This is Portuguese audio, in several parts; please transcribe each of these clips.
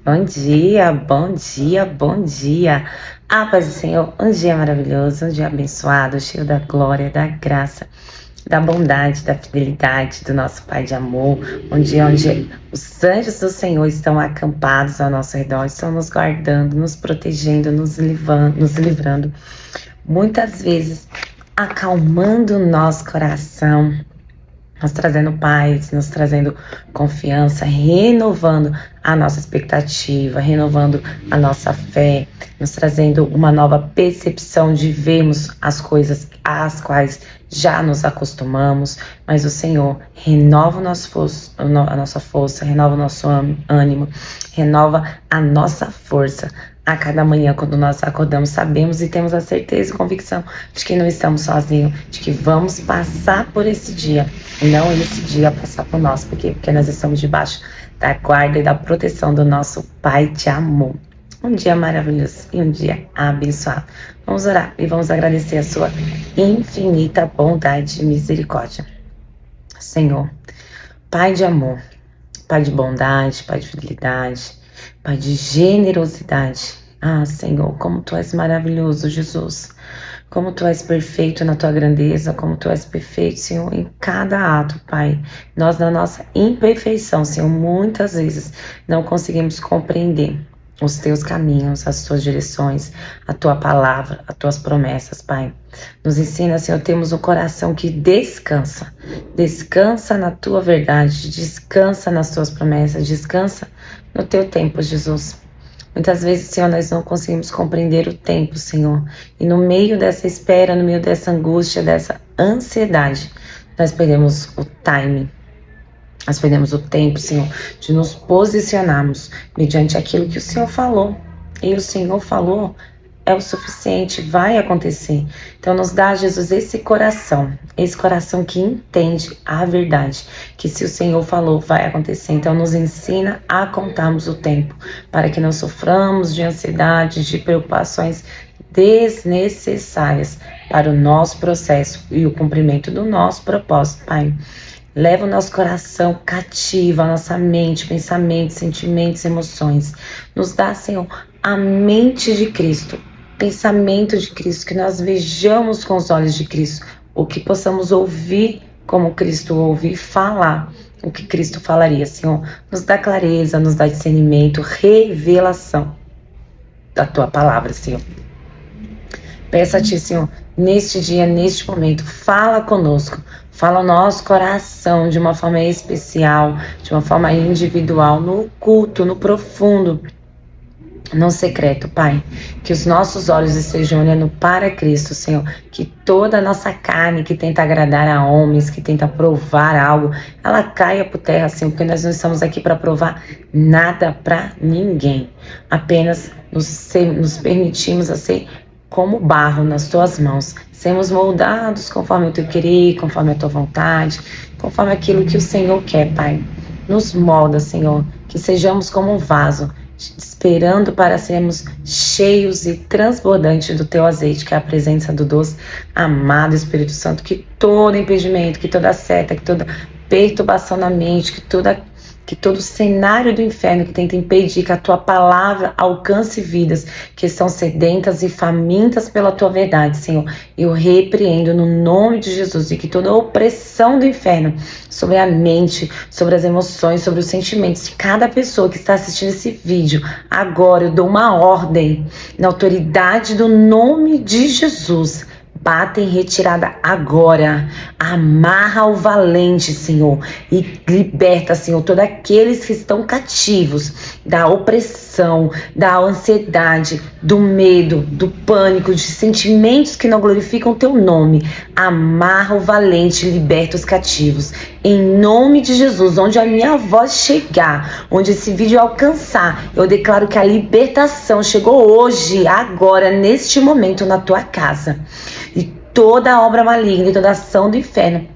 Bom dia, bom dia, bom dia. A paz do Senhor, um dia maravilhoso, um dia abençoado, cheio da glória, da graça, da bondade, da fidelidade do nosso Pai de amor. Um dia onde os anjos do Senhor estão acampados ao nosso redor, estão nos guardando, nos protegendo, nos livrando. Muitas vezes acalmando o nosso coração, nos trazendo paz, nos trazendo confiança, renovando a nossa expectativa, renovando a nossa fé, nos trazendo uma nova percepção de vermos as coisas às quais já nos acostumamos, mas o Senhor renova a nossa força, renova o nosso ânimo, renova a nossa força. A cada manhã, quando nós acordamos, sabemos e temos a certeza e convicção de que não estamos sozinhos, de que vamos passar por esse dia, e não esse dia passar por nós. Por quê? Porque nós estamos debaixo da guarda e da proteção do nosso Pai de amor. Um dia maravilhoso e um dia abençoado. Vamos orar e vamos agradecer a sua infinita bondade e misericórdia. Senhor, Pai de amor, Pai de bondade, Pai de fidelidade, Pai de generosidade. Ah, Senhor, como Tu és maravilhoso, Jesus. Como Tu és perfeito na Tua grandeza, como Tu és perfeito, Senhor, em cada ato, Pai. Nós, na nossa imperfeição, Senhor, muitas vezes não conseguimos compreender os Teus caminhos, as Tuas direções, a Tua palavra, as Tuas promessas, Pai. Nos ensina, Senhor, temos um coração que descansa. Descansa na Tua verdade, descansa nas Tuas promessas, descansa no Teu tempo, Jesus. Muitas vezes, Senhor, nós não conseguimos compreender o tempo, Senhor. E no meio dessa espera, no meio dessa angústia, dessa ansiedade, nós perdemos o time. Nós perdemos o tempo, Senhor, de nos posicionarmos mediante aquilo que o Senhor falou. E o Senhor falou é o suficiente, vai acontecer. Então nos dá, Jesus, esse coração que entende a verdade, que se o Senhor falou, vai acontecer. Então nos ensina a contarmos o tempo, para que não soframos de ansiedade, de preocupações desnecessárias para o nosso processo e o cumprimento do nosso propósito, Pai. Leva o nosso coração cativo, a nossa mente, pensamentos, sentimentos, emoções. Nos dá, Senhor, a mente de Cristo, pensamento de Cristo, que nós vejamos com os olhos de Cristo, o que possamos ouvir como Cristo ouve e falar o que Cristo falaria, Senhor. Nos dá clareza, nos dá discernimento, revelação da Tua palavra, Senhor. Peço a Ti, Senhor, neste dia, neste momento, fala conosco, fala o nosso coração de uma forma especial, de uma forma individual, no oculto, no profundo, no secreto, Pai. Que os nossos olhos estejam olhando para Cristo, Senhor. Que toda a nossa carne que tenta agradar a homens, que tenta provar algo, ela caia por terra, Senhor, porque nós não estamos aqui para provar nada para ninguém. Apenas nos permitimos a ser como barro nas Tuas mãos, sermos moldados conforme o Teu querer, conforme a Tua vontade, conforme aquilo que o Senhor quer, Pai. Nos molda, Senhor, que sejamos como um vaso, esperando para sermos cheios e transbordantes do Teu azeite, que é a presença do doce, amado Espírito Santo, que todo impedimento, que toda seta, que toda perturbação na mente, que todo cenário do inferno que tenta impedir que a Tua palavra alcance vidas que estão sedentas e famintas pela Tua verdade, Senhor. Eu repreendo no nome de Jesus, e que toda opressão do inferno sobre a mente, sobre as emoções, sobre os sentimentos de cada pessoa que está assistindo esse vídeo, agora eu dou uma ordem na autoridade do nome de Jesus. Bata em retirada agora, amarra o valente, Senhor, e liberta, Senhor, todos aqueles que estão cativos da opressão, da ansiedade, do medo, do pânico, de sentimentos que não glorificam Teu nome. Amarra o valente e liberta os cativos. Em nome de Jesus, onde a minha voz chegar, onde esse vídeo alcançar, eu declaro que a libertação chegou hoje, agora, neste momento, na tua casa. E toda obra maligna e toda ação do inferno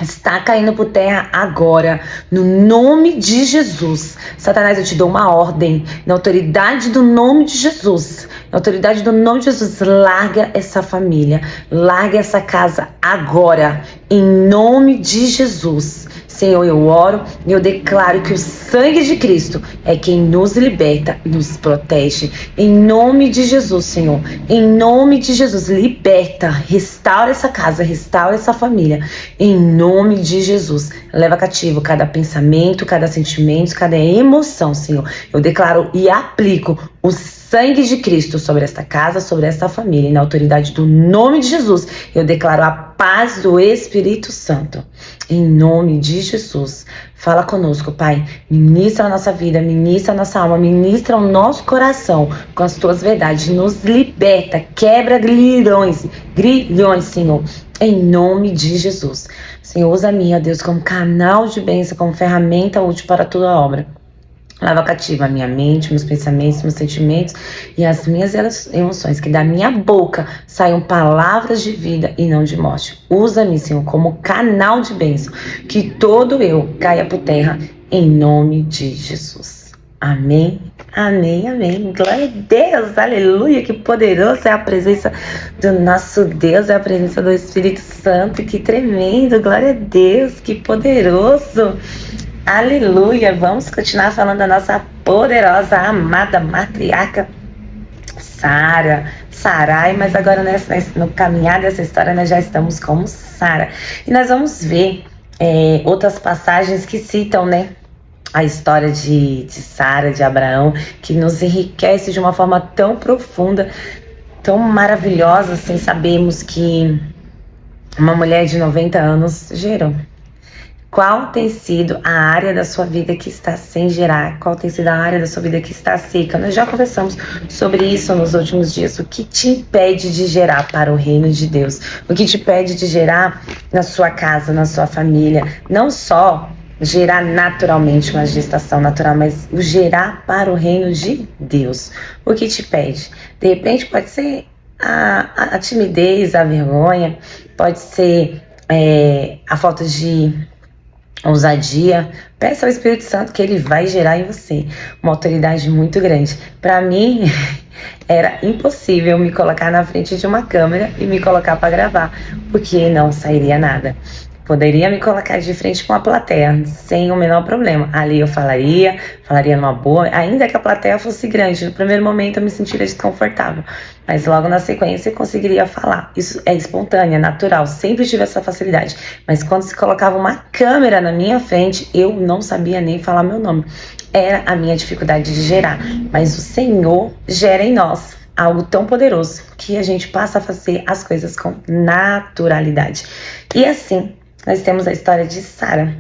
está caindo por terra agora, no nome de Jesus. Satanás, eu te dou uma ordem, na autoridade do nome de Jesus. Na autoridade do nome de Jesus, larga essa família, larga essa casa agora, em nome de Jesus. Senhor, eu oro e eu declaro que o sangue de Cristo é quem nos liberta e nos protege. Em nome de Jesus, Senhor. Em nome de Jesus, liberta, restaura essa casa, restaura essa família. Em nome de Jesus, leva cativo cada pensamento, cada sentimento, cada emoção, Senhor. Eu declaro e aplico o sangue de Cristo sobre esta casa, sobre esta família. E na autoridade do nome de Jesus, eu declaro a paz do Espírito Santo. Em nome de Jesus, fala conosco, Pai. Ministra a nossa vida, ministra a nossa alma, ministra o nosso coração com as tuas verdades. Nos liberta, quebra grilhões, Senhor. Em nome de Jesus. Senhor, usa-me, ó Deus, como canal de bênção, como ferramenta útil para toda obra. Leva cativa a minha mente, meus pensamentos, meus sentimentos e as minhas emoções. Que da minha boca saiam palavras de vida e não de morte. Usa-me, Senhor, como canal de bênção. Que todo eu caia por terra em nome de Jesus. Amém, amém, amém. Glória a Deus, aleluia. Que poderoso é a presença do nosso Deus, é a presença do Espírito Santo. Que tremendo, glória a Deus, que poderoso. Aleluia, vamos continuar falando da nossa poderosa, amada matriarca Sara, Sarai, mas agora no caminhar dessa história nós já estamos como Sara. E nós vamos ver outras passagens que citam, né, a história de Sara, de Abraão, que nos enriquece de uma forma tão profunda, tão maravilhosa, sem sabermos que uma mulher de 90 anos gerou. Qual tem sido a área da sua vida que está sem gerar? Qual tem sido a área da sua vida que está seca? Nós já conversamos sobre isso nos últimos dias. O que te impede de gerar para o reino de Deus? O que te impede de gerar na sua casa, na sua família? Não só gerar naturalmente, uma gestação natural, mas o gerar para o reino de Deus. O que te impede? De repente pode ser a timidez, a vergonha, pode ser a falta de ousadia. Peça ao Espírito Santo que ele vai gerar em você uma autoridade muito grande. Para mim, era impossível me colocar na frente de uma câmera e me colocar para gravar, porque não sairia nada. Poderia me colocar de frente com uma plateia, sem o menor problema. Ali eu falaria numa boa, ainda que a plateia fosse grande. No primeiro momento eu me sentiria desconfortável, mas logo na sequência eu conseguiria falar. Isso é espontâneo, é natural, sempre tive essa facilidade. Mas quando se colocava uma câmera na minha frente, eu não sabia nem falar meu nome. Era a minha dificuldade de gerar. Mas o Senhor gera em nós algo tão poderoso que a gente passa a fazer as coisas com naturalidade. E assim, nós temos a história de Sara,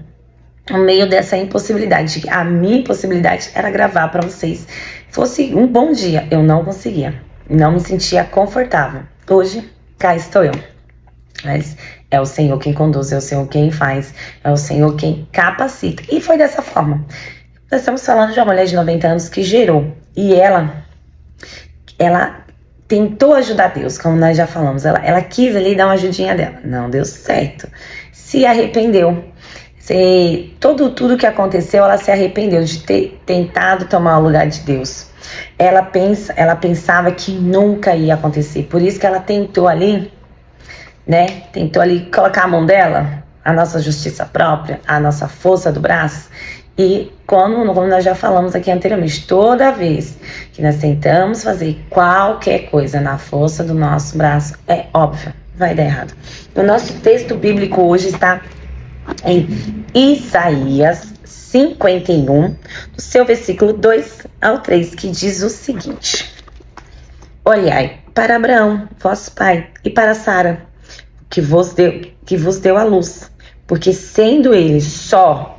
no meio dessa impossibilidade. A minha impossibilidade era gravar para vocês. Fosse um bom dia, eu não conseguia. Não me sentia confortável. Hoje, cá estou eu. Mas é o Senhor quem conduz, é o Senhor quem faz, é o Senhor quem capacita. E foi dessa forma. Nós estamos falando de uma mulher de 90 anos que gerou. E ela tentou ajudar Deus, como nós já falamos. Ela quis ali dar uma ajudinha dela. Não deu certo. Se arrependeu. Tudo que aconteceu, ela se arrependeu de ter tentado tomar o lugar de Deus. Ela pensava que nunca ia acontecer. Por isso que ela tentou ali, né? Tentou ali colocar a mão dela, a nossa justiça própria, a nossa força do braço. E como nós já falamos aqui anteriormente, toda vez que nós tentamos fazer qualquer coisa na força do nosso braço, é óbvio, vai dar errado. O nosso texto bíblico hoje está em Isaías 51, do seu versículo 2 ao 3, que diz o seguinte: Olhai para Abraão, vosso pai, e para Sara, que vos deu a luz, porque sendo ele só,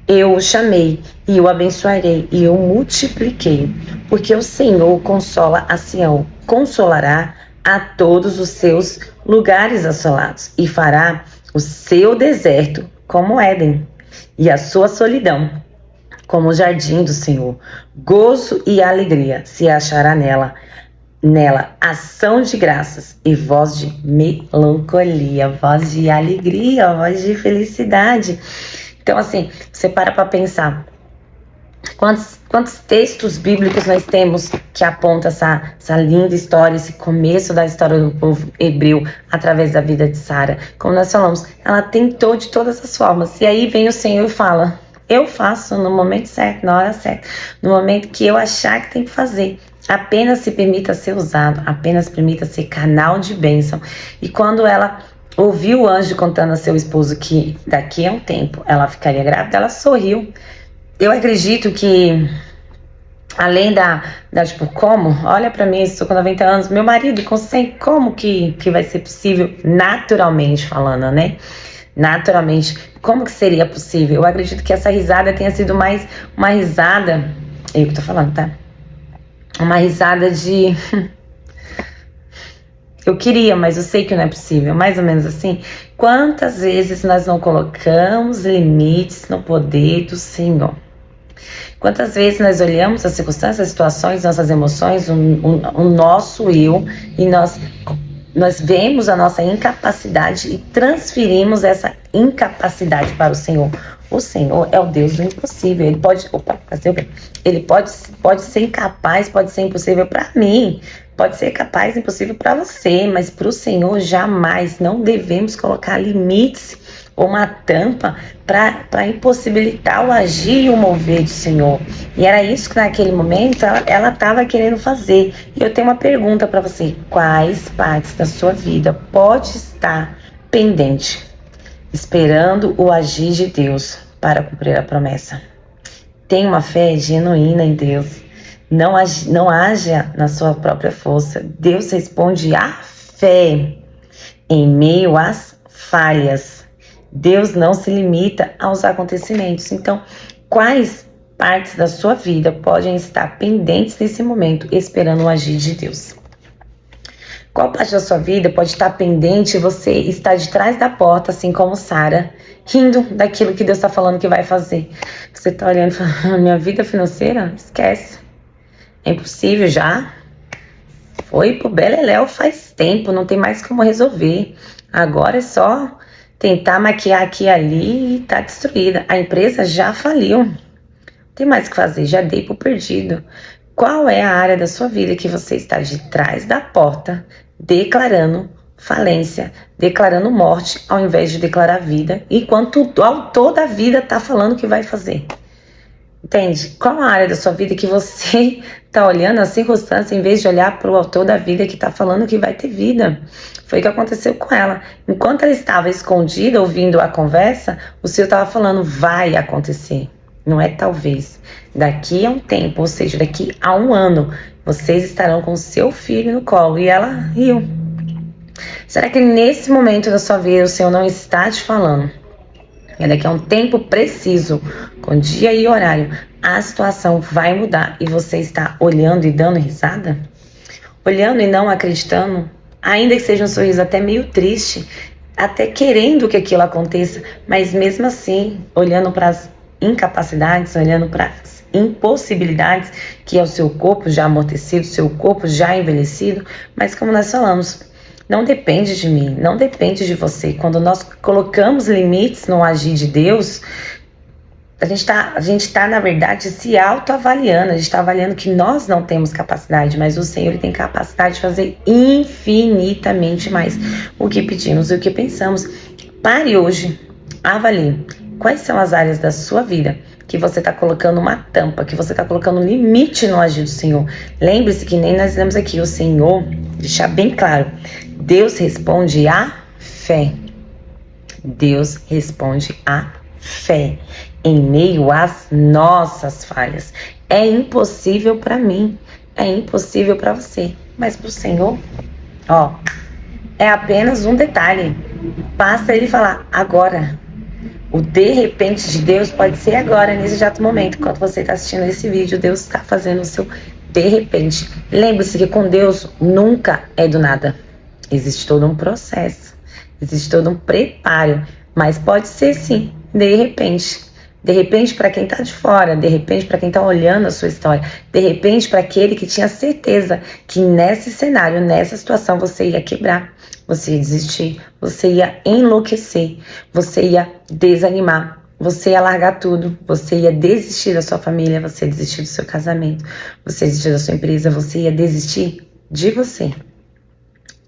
eu o chamei e o abençoarei e o multipliquei, porque o Senhor consola a Sião, consolará a todos os seus lugares assolados e fará o seu deserto como Éden e a sua solidão como o jardim do Senhor. Gozo e alegria se achará nela ação de graças e voz de melancolia, voz de alegria, voz de felicidade. Então assim, você para pensar, Quantos textos bíblicos nós temos que apontam essa linda história, esse começo da história do povo hebreu através da vida de Sara? Como nós falamos, ela tentou de todas as formas. E aí vem o Senhor e fala: eu faço no momento certo, na hora certa, no momento que eu achar que tem que fazer. Apenas se permita ser usado, apenas permita ser canal de bênção. E quando ela ouviu o anjo contando a seu esposo que daqui a um tempo ela ficaria grávida, ela sorriu. Eu acredito que, além tipo, como? Olha pra mim, estou com 90 anos, meu marido com 100, como que vai ser possível? Naturalmente falando, né? Naturalmente, como que seria possível? Eu acredito que essa risada tenha sido mais uma risada, eu que tô falando, tá? Uma risada de... eu queria, mas eu sei que não é possível, mais ou menos assim. Quantas vezes nós não colocamos limites no poder do Senhor? Quantas vezes nós olhamos as circunstâncias, as situações, nossas emoções, o nosso eu, e nós vemos a nossa incapacidade e transferimos essa incapacidade para o Senhor. O Senhor é o Deus do impossível. Ele pode, ele pode ser incapaz, pode ser impossível para mim, pode ser capaz e impossível para você, mas para o Senhor jamais. Não devemos colocar limites ou uma tampa para impossibilitar o agir e o mover do Senhor. E era isso que naquele momento ela estava querendo fazer. E eu tenho uma pergunta para você: quais partes da sua vida pode estar pendente, esperando o agir de Deus para cumprir a promessa? Tenha uma fé genuína em Deus. Não haja na sua própria força. Deus responde à fé em meio às falhas. Deus não se limita aos acontecimentos. Então, quais partes da sua vida podem estar pendentes nesse momento, esperando o agir de Deus? Qual parte da sua vida pode estar pendente e você está de trás da porta, assim como Sara, rindo daquilo que Deus está falando que vai fazer? Você está olhando e falando: minha vida financeira? Esquece. É impossível já. Foi pro beleléu faz tempo, não tem mais como resolver. Agora é só tentar maquiar aqui e ali e tá destruída. A empresa já faliu. Não tem mais o que fazer, já dei por perdido. Qual é a área da sua vida que você está de trás da porta, declarando falência, declarando morte, ao invés de declarar vida, enquanto o autor da vida tá falando que vai fazer? Entende? Qual a área da sua vida que você tá olhando a circunstância em vez de olhar para o autor da vida que tá falando que vai ter vida? Foi o que aconteceu com ela. Enquanto ela estava escondida ouvindo a conversa, o Senhor estava falando: vai acontecer. Não é talvez. Daqui a um tempo, ou seja, daqui a um ano, vocês estarão com seu filho no colo. E ela riu. Será que nesse momento da sua vida o Senhor não está te falando? É daqui a um tempo preciso, com dia e horário, a situação vai mudar e você está olhando e dando risada? Olhando e não acreditando? Ainda que seja um sorriso até meio triste, até querendo que aquilo aconteça, mas mesmo assim, olhando para as incapacidades, olhando para as impossibilidades, que é o seu corpo já amortecido, seu corpo já envelhecido, mas como nós falamos, não depende de mim, não depende de você. Quando nós colocamos limites no agir de Deus, a gente tá, na verdade, se autoavaliando. A gente está avaliando que nós não temos capacidade, mas o Senhor ele tem capacidade de fazer infinitamente mais o que pedimos e o que pensamos. Pare hoje, avalie quais são as áreas da sua vida que você está colocando uma tampa, que você está colocando um limite no agir do Senhor. Lembre-se que nem nós lemos aqui, o Senhor, deixar bem claro, Deus responde à fé. Deus responde à fé em meio às nossas falhas. É impossível para mim, é impossível para você, mas para o Senhor, ó, é apenas um detalhe. Basta Ele falar agora. O de repente de Deus pode ser agora, nesse exato momento. Enquanto você está assistindo esse vídeo, Deus está fazendo o seu de repente. Lembre-se que com Deus nunca é do nada. Existe todo um processo, existe todo um preparo, mas pode ser sim, de repente. De repente para quem está de fora, de repente para quem está olhando a sua história, de repente para aquele que tinha certeza que nesse cenário, nessa situação você ia quebrar, você ia desistir, você ia enlouquecer, você ia desanimar. você ia largar tudo, você ia desistir da sua família, você ia desistir do seu casamento, você ia desistir da sua empresa, você ia desistir de você.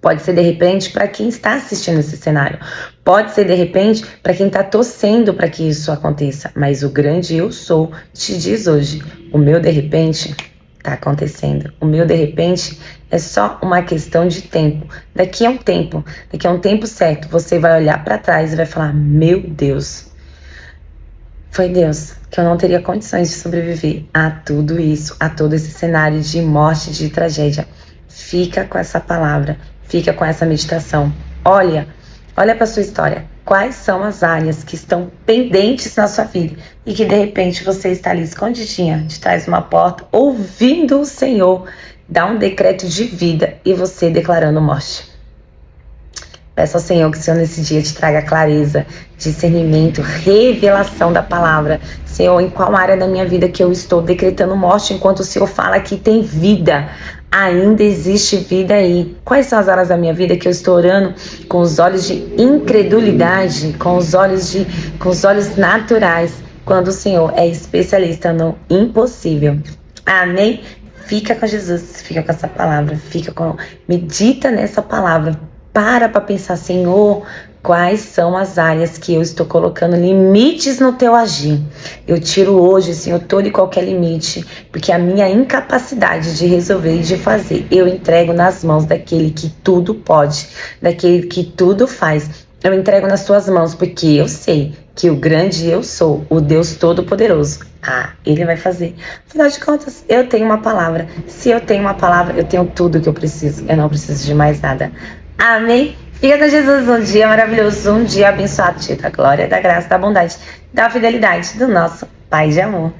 Pode ser de repente para quem está assistindo esse cenário, pode ser de repente para quem está torcendo para que isso aconteça, mas o grande eu sou te diz hoje, o meu de repente está acontecendo, o meu de repente é só uma questão de tempo. Daqui a um tempo certo, você vai olhar para trás e vai falar: meu Deus, foi Deus, que eu não teria condições de sobreviver a tudo isso, a todo esse cenário de morte, de tragédia. Fica com essa palavra, fica com essa meditação. Olha para sua história. Quais são as áreas que estão pendentes na sua vida e que de repente você está ali escondidinha, de trás de uma porta, ouvindo o Senhor dar um decreto de vida e você declarando morte. Peço ao Senhor que o Senhor nesse dia te traga clareza, discernimento, revelação da palavra. Senhor, em qual área da minha vida que eu estou decretando morte enquanto o Senhor fala que tem vida? Ainda existe vida aí. Quais são as áreas da minha vida que eu estou orando com os olhos de incredulidade, com os olhos naturais, quando o Senhor é especialista no impossível? Amém? Fica com Jesus, fica com essa palavra, medita nessa palavra. Para pensar: Senhor, quais são as áreas que eu estou colocando limites no teu agir? Eu tiro hoje, Senhor, todo e qualquer limite, porque a minha incapacidade de resolver e de fazer, eu entrego nas mãos daquele que tudo pode, daquele que tudo faz. Eu entrego nas tuas mãos, porque eu sei que o grande eu sou, o Deus Todo-Poderoso. Ele vai fazer. Afinal de contas, eu tenho uma palavra. Se eu tenho uma palavra, eu tenho tudo o que eu preciso. Eu não preciso de mais nada. Amém? Fica com Jesus, um dia maravilhoso, um dia abençoado, cheio da glória, da graça, da bondade, da fidelidade do nosso Pai de amor.